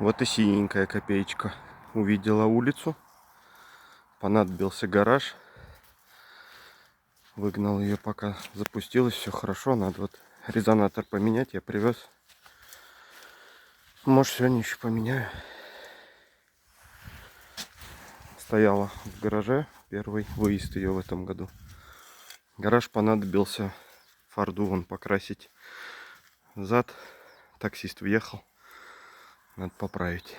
Вот и синенькая копеечка увидела улицу. Понадобился гараж. Выгнал ее, пока запустилось, все хорошо. Надо вот резонатор поменять, я привез. Может, сегодня еще поменяю. Стояла в гараже, первый выезд ее в этом году. Гараж понадобился форду вон покрасить. Зад таксист въехал, надо поправить.